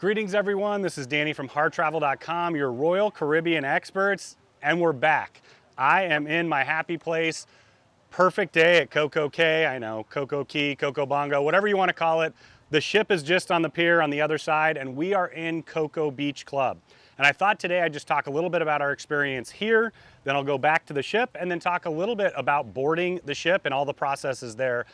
Greetings everyone, this is Danny from HarrTravel.com, your Royal Caribbean experts, and we're back. I am in my happy place. Perfect day at Coco Cay. I know, Coco Cay, Coco Bongo, whatever you want to call it. The ship is just on the pier on the other side, and we are in Coco Beach Club. And I thought today I'd just talk a little bit about our experience here, then I'll go back to the ship, and then talk a little bit about boarding the ship and all the processes there.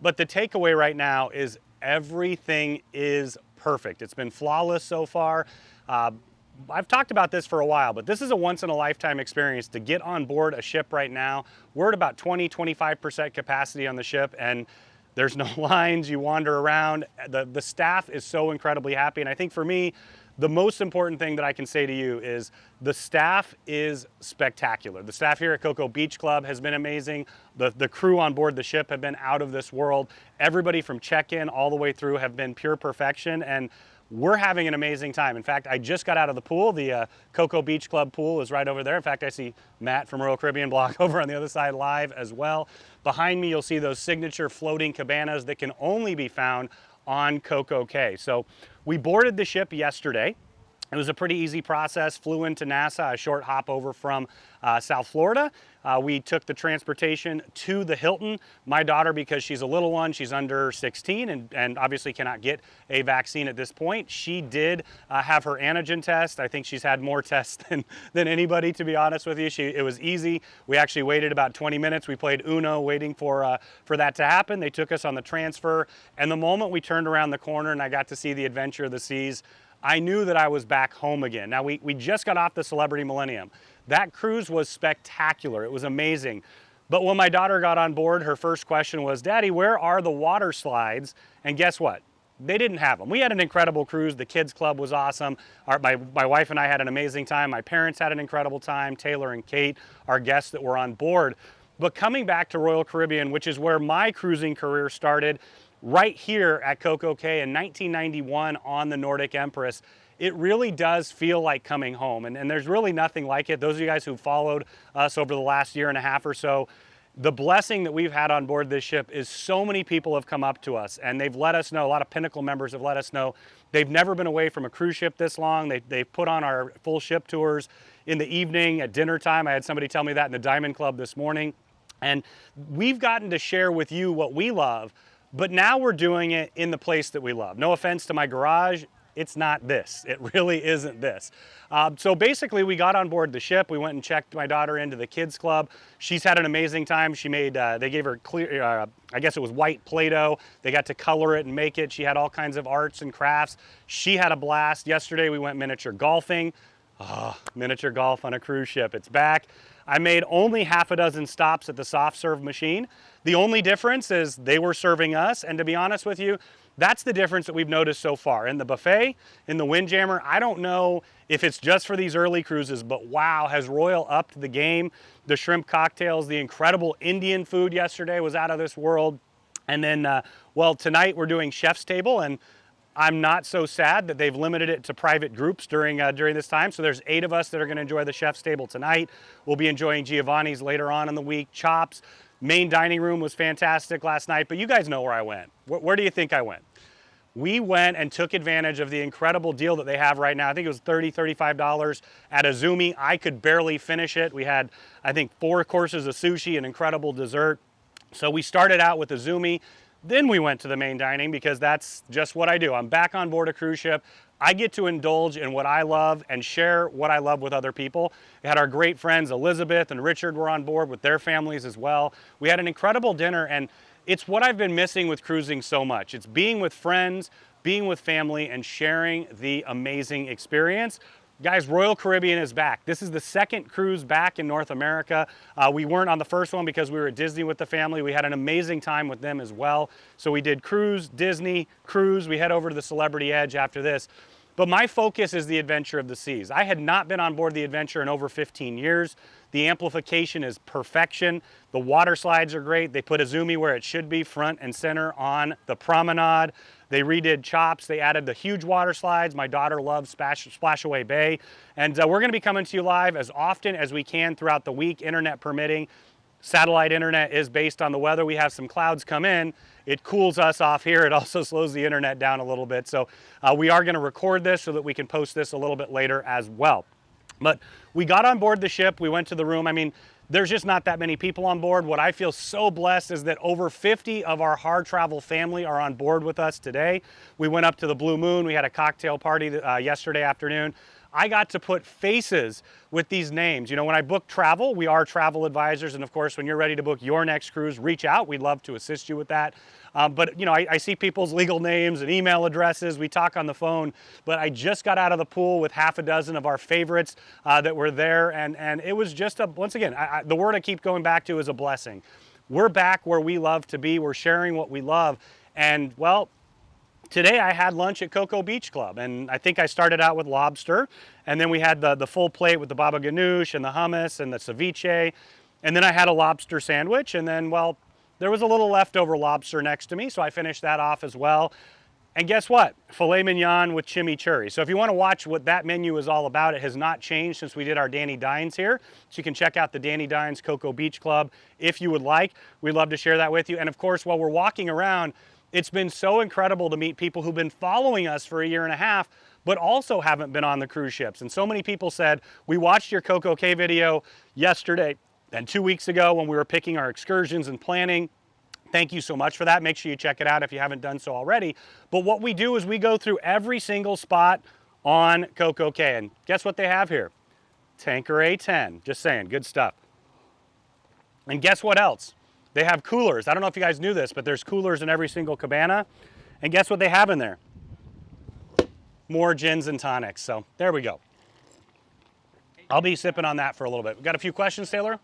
But the takeaway right now is everything is perfect. It's been flawless so far. I've talked about this for a while, but this is a once-in-a-lifetime experience to get on board a ship right now. We're at about 20-25% capacity on the ship, and there's no lines. You wander around. The staff is so incredibly happy, and I think for me, the most important thing that I can say to you is the staff is spectacular. The staff here at Coco Beach Club has been amazing. The crew on board the ship have been out of this world. Everybody from check-in all the way through have been pure perfection, and we're having an amazing time. In fact, I just got out of the pool. The Coco Beach Club pool is right over there. In fact, I see Matt from Royal Caribbean Blog over on the other side live as well. Behind me, you'll see those signature floating cabanas that can only be found on Coco Cay. So we boarded the ship yesterday. It was a pretty easy process. Flew into Nassau, a short hop over from South Florida. We took the transportation to the Hilton. My daughter, because she's a little one, she's under 16 and obviously cannot get a vaccine at this point. She did have her antigen test. I think she's had more tests than anybody, to be honest with you. It was easy. We actually waited about 20 minutes. We played Uno waiting for that to happen. They took us on the transfer, and the moment we turned around the corner and I got to see the adventure of the seas, I knew that I was back home again. Now, we just got off the Celebrity Millennium. That cruise was spectacular. It was amazing. But when my daughter got on board, her first question was, "Daddy, where are the water slides?" And guess what? They didn't have them. We had an incredible cruise. The kids club was awesome. My wife and I had an amazing time. My parents had an incredible time. Taylor and Kate, our guests that were on board. But coming back to Royal Caribbean, which is where my cruising career started, right here at Coco Cay in 1991 on the Nordic Empress, it really does feel like coming home. And there's really nothing like it. Those of you guys who followed us over the last year and a half or so, the blessing that we've had on board this ship is so many people have come up to us and they've let us know, a lot of Pinnacle members have let us know, they've never been away from a cruise ship this long. They've put on our full ship tours in the evening at dinner time. I had somebody tell me that in the Diamond Club this morning. And we've gotten to share with you what we love, but now we're doing it in the place that we love. No offense to my garage, it's not this. It really isn't this. So basically we got on board the ship. We went and checked my daughter into the kids club. She's had an amazing time. She made, they gave her clear, I guess it was white Play-Doh. They got to color it and make it. She had all kinds of arts and crafts. She had a blast. Yesterday we went miniature golfing. Oh, miniature golf on a cruise ship, it's back. I made only half a dozen stops at the soft serve machine. The only difference is they were serving us, and to be honest with you, that's the difference that we've noticed so far. In the buffet, in the Windjammer, I don't know if it's just for these early cruises, but wow, has Royal upped the game. The shrimp cocktails, the incredible Indian food yesterday was out of this world. And then, well, tonight we're doing chef's table, and I'm not so sad that they've limited it to private groups during this time. So there's 8 of us that are going to enjoy the chef's table tonight. We'll be enjoying Giovanni's later on in the week, chops. Main dining room was fantastic last night, but you guys know where I went. Where do you think I went? We went and took advantage of the incredible deal that they have right now. I think it was $30, $35 at Azumi. I could barely finish it. We had, I think, 4 courses of sushi, an incredible dessert. So we started out with Azumi. Then we went to the main dining because that's just what I do. I'm back on board a cruise ship. I get to indulge in what I love and share what I love with other people. We had our great friends Elizabeth and Richard were on board with their families as well. We had an incredible dinner, and it's what I've been missing with cruising so much. It's being with friends, being with family, and sharing the amazing experience. Guys, Royal Caribbean is back. This is the second cruise back in North America. We weren't on the first one because we were at Disney with the family. We had an amazing time with them as well. So we did cruise, Disney, cruise. We head over to the Celebrity Edge after this. But my focus is the adventure of the seas. I had not been on board the adventure in over 15 years. The amplification is perfection. The water slides are great. They put Azumi where it should be, front and center on the promenade. They redid Chops. They added the huge water slides. My daughter loves Splashaway Bay. And we're going to be coming to you live as often as we can throughout the week, internet permitting. Satellite internet is based on the weather. We have some clouds come in. It cools us off here. It also slows the internet down a little bit. So we are going to record this so that we can post this a little bit later as well. But we got on board the ship. We went to the room. I mean, there's just not that many people on board. What I feel so blessed is that over 50 of our Harr Travel family are on board with us today. We went up to the Blue Moon. We had a cocktail party yesterday afternoon. I got to put faces with these names. You know, when I book travel, we are travel advisors. And of course, when you're ready to book your next cruise, reach out. We'd love to assist you with that. But, you know, I see people's legal names and email addresses. We talk on the phone. But I just got out of the pool with half a dozen of our favorites that were there. And it was just, once again, the word I keep going back to is a blessing. We're back where we love to be. We're sharing what we love. And, well, today I had lunch at Coco Beach Club, and I think I started out with lobster, and then we had the full plate with the baba ganoush and the hummus and the ceviche, and then I had a lobster sandwich, and then, well, there was a little leftover lobster next to me, so I finished that off as well. And guess what? Filet mignon with chimichurri. So if you want to watch what that menu is all about, it has not changed since we did our Danny Dines here. So you can check out the Danny Dines Coco Beach Club if you would like. We'd love to share that with you. And of course, while we're walking around, it's been so incredible to meet people who've been following us for a year and a half, but also haven't been on the cruise ships. And so many people said, we watched your CocoCay video yesterday and 2 weeks ago when we were picking our excursions and planning. Thank you so much for that. Make sure you check it out if you haven't done so already. But what we do is we go through every single spot on CocoCay. And guess what they have here? Tanqueray 10. Just saying, good stuff. And guess what else? They have coolers. I don't know if you guys knew this, but there's coolers in every single cabana. And guess what they have in there? More gins and tonics. So there we go. I'll be sipping on that for a little bit. We got a few questions, Taylor?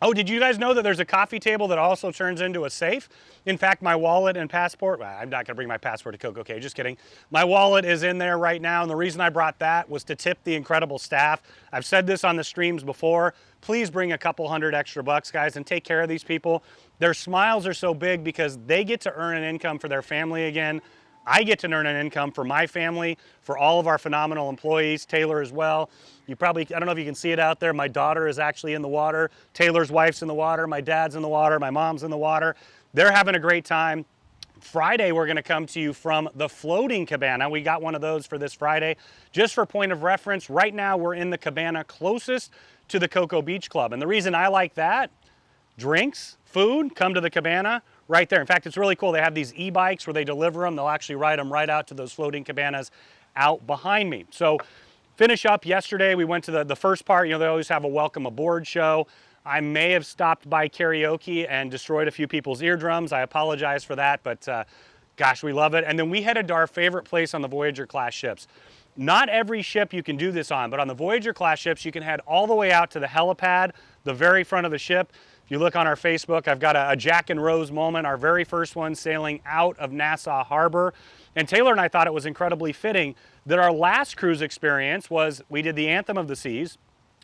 Oh, did you guys know that there's a coffee table that also turns into a safe? In fact, my wallet and passport, well, I'm not going to bring my passport to CocoCay, just kidding. My wallet is in there right now, and the reason I brought that was to tip the incredible staff. I've said this on the streams before. Please bring a couple $100 extra, guys, and take care of these people. Their smiles are so big because they get to earn an income for their family again. I get to earn an income for my family, for all of our phenomenal employees, Taylor as well. You probably, I don't know if you can see it out there, my daughter is actually in the water, Taylor's wife's in the water, my dad's in the water, my mom's in the water. They're having a great time. Friday, we're gonna come to you from the floating cabana. We got one of those for this Friday. Just for point of reference, right now we're in the cabana closest to the Coco Beach Club. And the reason I like that, drinks, food, come to the cabana right there. In fact, it's really cool. They have these e-bikes where they deliver them. They'll actually ride them right out to those floating cabanas out behind me. So finish up yesterday, we went to the first part. You know, they always have a welcome aboard show. I may have stopped by karaoke and destroyed a few people's eardrums. I apologize for that, but gosh, we love it. And then we headed to our favorite place on the Voyager class ships. Not every ship you can do this on, but on the Voyager class ships, you can head all the way out to the helipad, the very front of the ship. If you look on our Facebook, I've got a Jack and Rose moment, our very first one sailing out of Nassau Harbor. And Taylor and I thought it was incredibly fitting that our last cruise experience was we did the Anthem of the Seas.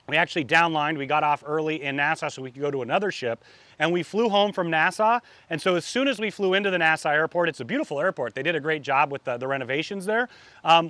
We actually downlined, we got off early in Nassau so we could go to another ship, and we flew home from Nassau. And so as soon as we flew into the Nassau airport, it's a beautiful airport, they did a great job with the renovations there,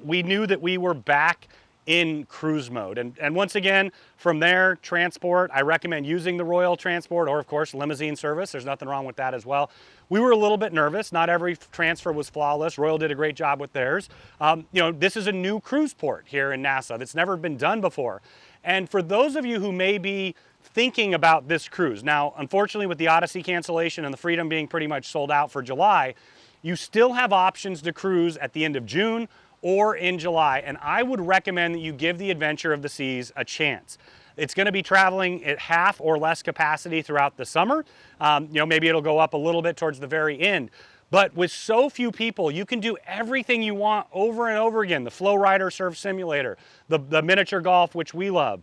we knew that we were back in cruise mode. And once again, from there, transport, I recommend using the Royal Transport or of course limousine service. There's nothing wrong with that as well. We were a little bit nervous. Not every transfer was flawless. Royal did a great job with theirs. You know, this is a new cruise port here in Nassau that's never been done before. And for those of you who may be thinking about this cruise, now, unfortunately with the Odyssey cancellation and the Freedom being pretty much sold out for July, you still have options to cruise at the end of June or in July, and I would recommend that you give the Adventure of the Seas a chance. It's going to be traveling at half or less capacity throughout the summer. You know, maybe it'll go up a little bit towards the very end. But with so few people, you can do everything you want over and over again. The Flow Rider Surf Simulator, the miniature golf, which we love.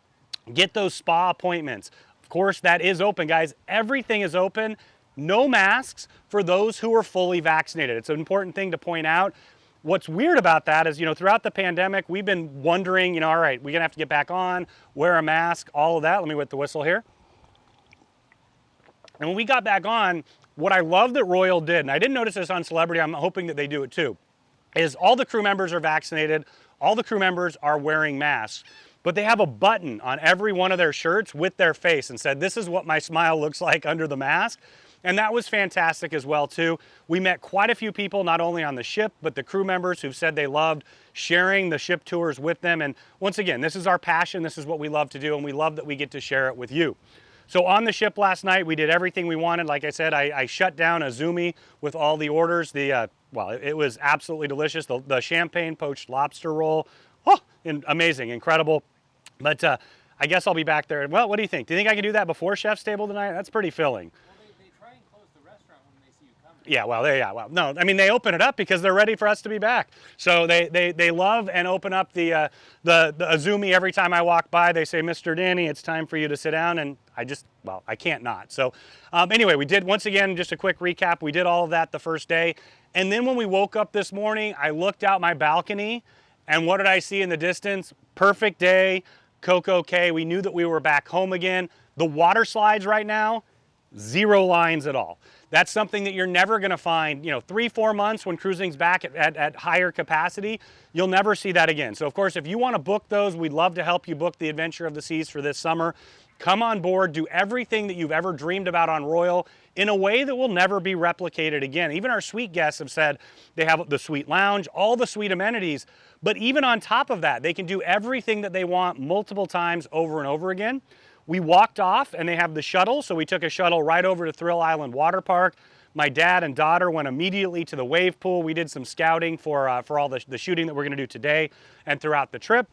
Get those spa appointments. Of course, that is open, guys. Everything is open. No masks for those who are fully vaccinated. It's an important thing to point out. What's weird about that is, you know, throughout the pandemic, we've been wondering, you know, all right, we're gonna have to get back on, wear a mask, all of that. Let me wet the whistle here. And when we got back on, what I love that Royal did, and I didn't notice this on Celebrity, I'm hoping that they do it too, is all the crew members are vaccinated, all the crew members are wearing masks. but they have a button on every one of their shirts with their face and said, this is what my smile looks like under the mask. And that was fantastic as well too. We met quite a few people, not only on the ship, but the crew members who've said they loved sharing the ship tours with them. And once again, this is our passion. This is what we love to do. And we love that we get to share it with you. So on the ship last night, we did everything we wanted. Like I said, I shut down a Zoomy with all the orders. Well, it was absolutely delicious. The champagne poached lobster roll, amazing, incredible. But I guess I'll be back there. Well, what do you think? Do you think I can do that before Chef's Table tonight? That's pretty filling. Well, they try and close the restaurant when they see you coming. Yeah, well, no, I mean, they open it up because they're ready for us to be back. So they love and open up the Azumi every time I walk by. They say, Mr. Danny, it's time for you to sit down. And I can't not. So anyway, we did, once again, just a quick recap. We did all of that the first day. And then when we woke up this morning, I looked out my balcony, and what did I see in the distance? Perfect day, Coco Cay. We knew that we were back home again. The water slides right now, 0 lines at all. That's something that you're never going to find, 3-4 months when cruising's back at higher capacity, you'll never see that again. So of course, if you want to book those, we'd love to help you book the Adventure of the Seas for this summer. Come on board, do everything that you've ever dreamed about on Royal in a way that will never be replicated again. Even our suite guests have said they have the suite lounge, all the suite amenities, but even on top of that, they can do everything that they want multiple times over and over again. We walked off and they have the shuttle, so we took a shuttle right over to Thrill Island Water Park. My dad and daughter went immediately to the wave pool. We did some scouting for all the shooting that we're gonna do today and throughout the trip.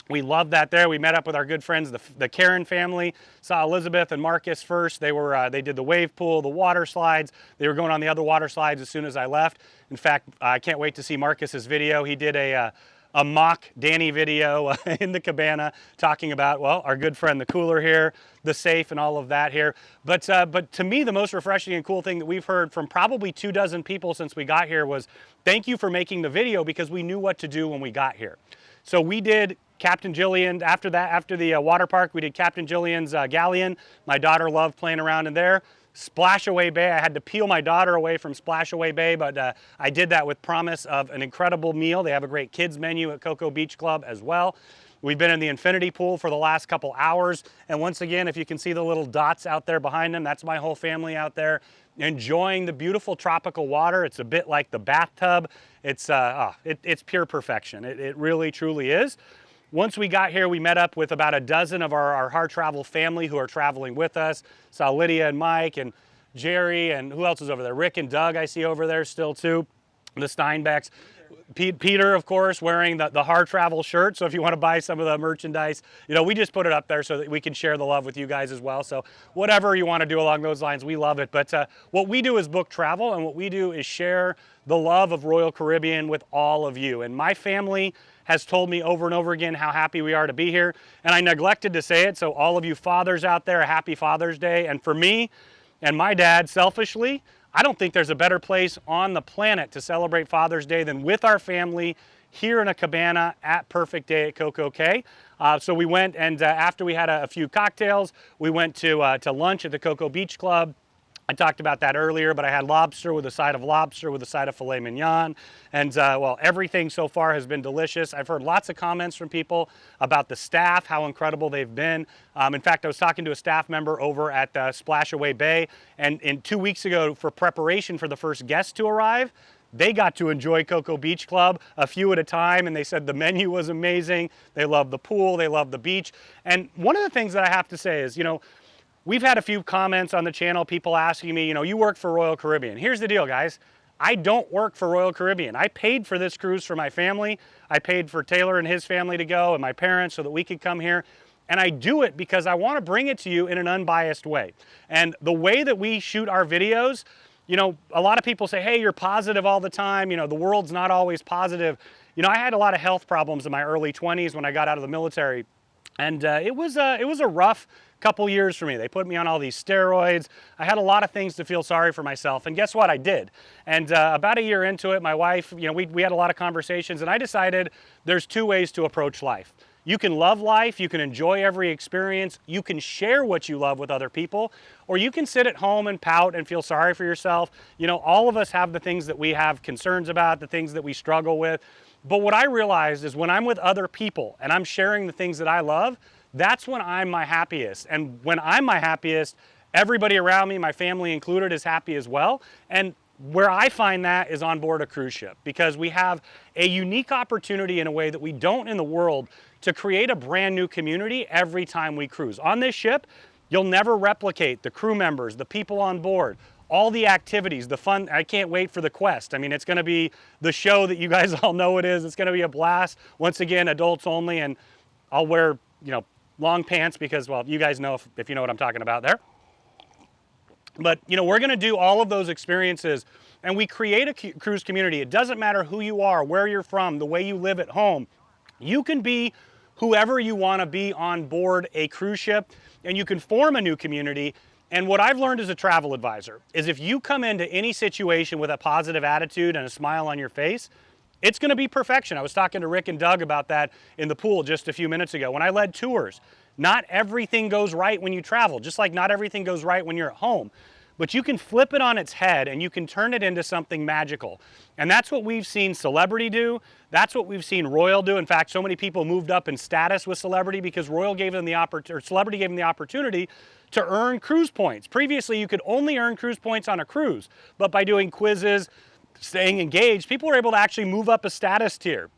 We loved that there. We met up with our good friends, the Karen family, saw Elizabeth and Marcus first. They did the wave pool, the water slides. They were going on the other water slides as soon as I left. In fact, I can't wait to see Marcus's video. He did a mock Danny video in the cabana talking about, well, our good friend, the cooler here, the safe and all of that here. But to me, the most refreshing and cool thing that we've heard from probably 24 people since we got here was, thank you for making the video because we knew what to do when we got here. So we did Captain Jillian, after the water park, we did Captain Jillian's galleon. My daughter loved playing around in there. Splashaway Bay, I had to peel my daughter away from Splashaway Bay, but I did that with promise of an incredible meal. They have a great kids menu at Coco Beach Club as well. We've been in the infinity pool for the last couple hours. And once again, if you can see the little dots out there behind them, that's my whole family out there enjoying the beautiful tropical water. It's a bit like the bathtub. It's pure perfection. It really, truly is. Once we got here, we met up with about a dozen of our Harr Travel family who are traveling with us. Saw Lydia and Mike and Jerry, and who else is over there? Rick and Doug I see over there still too. The Steinbecks. Peter, of course, wearing the Harr Travel shirt. So if you want to buy some of the merchandise, we just put it up there so that we can share the love with you guys as well. So whatever you want to do along those lines, we love it. But what we do is book travel, and what we do is share the love of Royal Caribbean with all of you. And my family has told me over and over again how happy we are to be here. And I neglected to say it, so all of you fathers out there, happy Father's Day. And for me and my dad, selfishly, I don't think there's a better place on the planet to celebrate Father's Day than with our family here in a cabana at Perfect Day at Coco Cay. So we went, and after we had a few cocktails, we went to lunch at the Coco Beach Club. I talked about that earlier, but I had lobster with a side of lobster with a side of filet mignon. And well, everything so far has been delicious. I've heard lots of comments from people about the staff, how incredible they've been. In fact, I was talking to a staff member over at Splashaway Bay, and 2 weeks ago, for preparation for the first guest to arrive, they got to enjoy Coco Beach Club a few at a time, and they said the menu was amazing. They loved the pool, they loved the beach. And one of the things that I have to say is, we've had a few comments on the channel, people asking me, you work for Royal Caribbean. Here's the deal, guys. I don't work for Royal Caribbean. I paid for this cruise for my family. I paid for Taylor and his family to go and my parents so that we could come here. And I do it because I want to bring it to you in an unbiased way. And the way that we shoot our videos, a lot of people say, hey, you're positive all the time. The world's not always positive. I had a lot of health problems in my early 20s when I got out of the military. And it was a rough couple years for me. They put me on all these steroids. I had a lot of things to feel sorry for myself, and guess what? I did. And about a year into it, my wife, we had a lot of conversations, and I decided there's two ways to approach life. You can love life, you can enjoy every experience, you can share what you love with other people, or you can sit at home and pout and feel sorry for yourself. All of us have the things that we have concerns about, the things that we struggle with. But what I realized is when I'm with other people and I'm sharing the things that I love, that's when I'm my happiest. And when I'm my happiest, everybody around me, my family included, is happy as well. And where I find that is on board a cruise ship, because we have a unique opportunity in a way that we don't in the world to create a brand new community every time we cruise. On this ship, you'll never replicate the crew members, the people on board, all the activities, the fun. I can't wait for the quest. I mean, it's going to be the show that you guys all know it is. It's going to be a blast. Once again, adults only, and I'll wear, long pants because, well, you guys know if you know what I'm talking about there. But, we're going to do all of those experiences, and we create a cruise community. It doesn't matter who you are, where you're from, the way you live at home. You can be whoever you want to be on board a cruise ship, and you can form a new community. And what I've learned as a travel advisor is if you come into any situation with a positive attitude and a smile on your face, it's going to be perfection. I was talking to Rick and Doug about that in the pool just a few minutes ago. When I led tours, not everything goes right when you travel, just like not everything goes right when you're at home. But you can flip it on its head and you can turn it into something magical. And that's what we've seen Celebrity do. That's what we've seen Royal do. In fact, so many people moved up in status with Celebrity because Royal gave them Celebrity gave them the opportunity to earn cruise points. Previously, you could only earn cruise points on a cruise, but by doing quizzes, staying engaged, people were able to actually move up a status tier.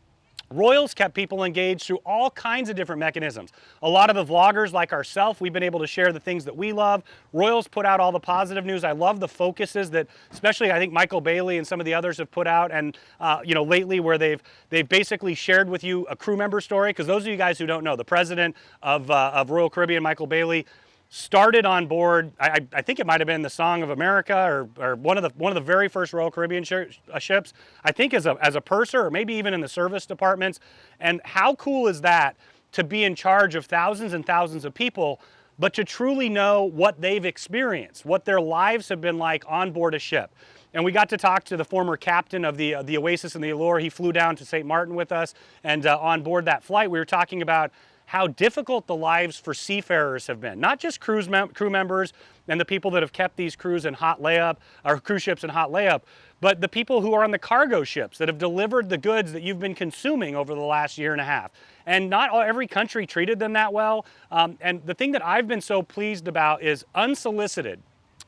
Royals kept people engaged through all kinds of different mechanisms. A lot of the vloggers like ourselves, we've been able to share the things that we love. Royals put out all the positive news. I love the focuses that, especially I think Michael Bailey and some of the others have put out, and lately where they've basically shared with you a crew member story. Because those of you guys who don't know, the president of Royal Caribbean, Michael Bailey, started on board. I think it might have been the Song of America or one of the very first Royal Caribbean ships. I think as a purser or maybe even in the service departments. And how cool is that to be in charge of thousands and thousands of people, but to truly know what they've experienced, what their lives have been like on board a ship. And we got to talk to the former captain of the Oasis and the Allure. He flew down to St. Martin with us, and on board that flight, we were talking about how difficult the lives for seafarers have been. Not just crew members and the people that have kept these cruise ships in hot layup, but the people who are on the cargo ships that have delivered the goods that you've been consuming over the last year and a half. And not every country treated them that well. And the thing that I've been so pleased about is unsolicited.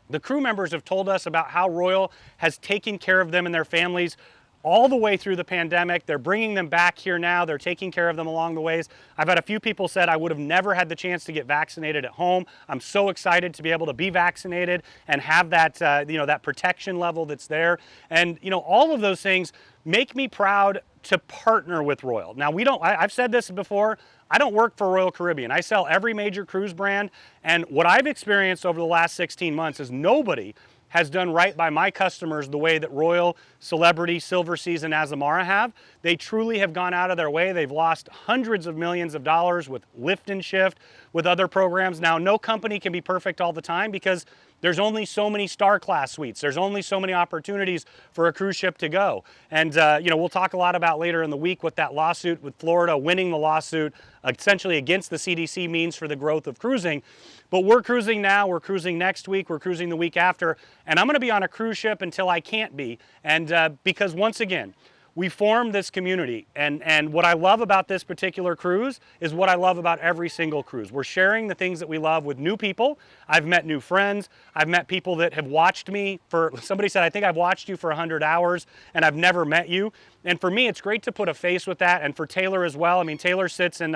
The crew members have told us about how Royal has taken care of them and their families all the way through the pandemic. They're bringing them back here now. They're taking care of them along the ways. I've had a few people said I would have never had the chance to get vaccinated at home. I'm so excited to be able to be vaccinated and have that, that protection level that's there. And, all of those things make me proud to partner with Royal. Now, I've said this before, I don't work for Royal Caribbean. I sell every major cruise brand. And what I've experienced over the last 16 months is nobody has done right by my customers the way that Royal, Celebrity, Silver Seas, and Azamara have. They truly have gone out of their way. They've lost hundreds of millions of dollars with lift and shift, with other programs. Now, no company can be perfect all the time because there's only so many Star Class suites. There's only so many opportunities for a cruise ship to go. And, we'll talk a lot about later in the week what that lawsuit with Florida winning the lawsuit essentially against the CDC means for the growth of cruising. But we're cruising now, we're cruising next week, we're cruising the week after, and I'm going to be on a cruise ship until I can't be. And because once again, we formed this community, and what I love about this particular cruise is what I love about every single cruise. We're sharing the things that we love with new people. I've met new friends. I've met people that have watched me somebody said, I think I've watched you for 100 hours and I've never met you. And for me, it's great to put a face with that, and for Taylor as well. I mean, Taylor sits in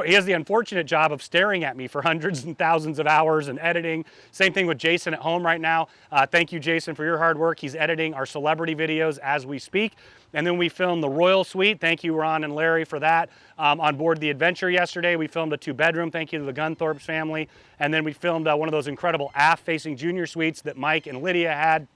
he has the unfortunate job of staring at me for hundreds and thousands of hours and editing. Same thing with Jason at home right now. Thank you, Jason, for your hard work. He's editing our celebrity videos as we speak. And then we filmed the Royal Suite. Thank you, Ron and Larry, for that. On board the Adventure yesterday, we filmed a 2-bedroom. Thank you to the Gunthorpe's family. And then we filmed one of those incredible aft-facing junior suites that Mike and Lydia had.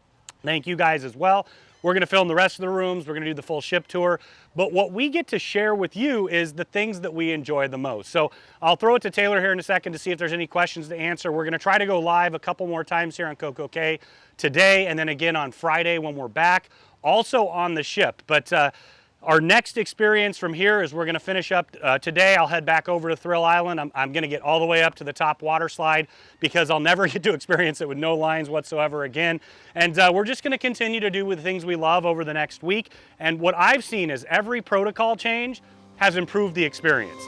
Thank you guys as well. We're going to film the rest of the rooms. We're going to do the full ship tour. But what we get to share with you is the things that we enjoy the most. So I'll throw it to Taylor here in a second to see if there's any questions to answer. We're going to try to go live a couple more times here on CocoCay today, and then again on Friday when we're back, also on the ship. But Our next experience from here is we're going to finish up today. I'll head back over to Thrill Island. I'm going to get all the way up to the top water slide because I'll never get to experience it with no lines whatsoever again. And we're just going to continue to do the things we love over the next week. And what I've seen is every protocol change has improved the experience.